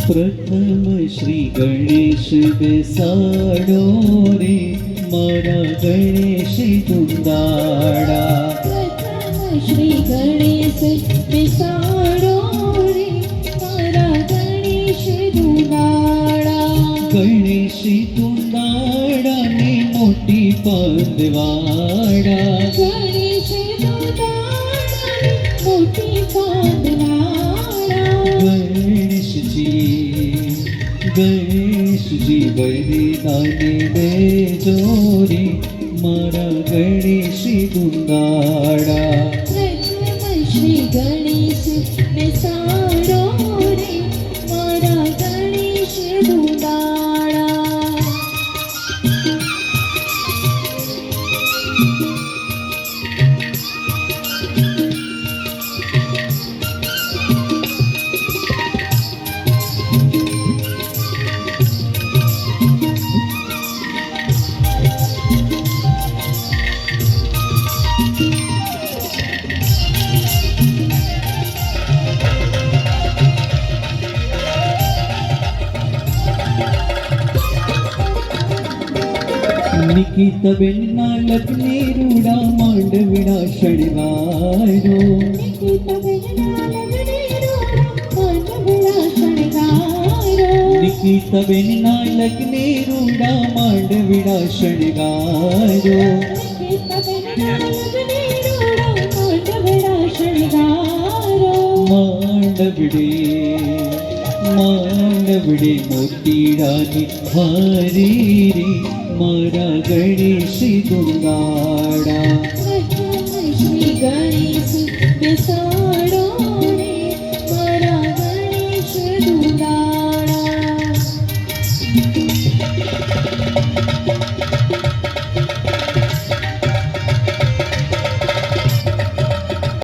પ્રથમ શ્રી ગણેશ બેસાડો રે મારા ગણેશ દુંદાડા. પ્રથમ શ્રી ગણેશ બેસાડો રે મારા ગણેશ દુંદાડા. ગણેશ દુંદાડા ને મોટી પાંદવાડા. ગણેશ દુંદાડા મોટી પાંદવાડા. ગણેશજી વરદાને દેજો રે મારા ગણેશ દુંદાડા. પ્રથમ શ્રી ગણેશ બેસાડો રે મારા ગણેશ દુંદાડા. નિકિતબેન ના લગ્ને રૂડા માંડવડા શણગારો. નિકિતબેન ના લગ્ને રૂડા માંડવડા શણગારો. માંડવડે મોતીડાની હારી રે મારા ગણેશ દુંદાડા. શ્રી ગણેશ બેસાડો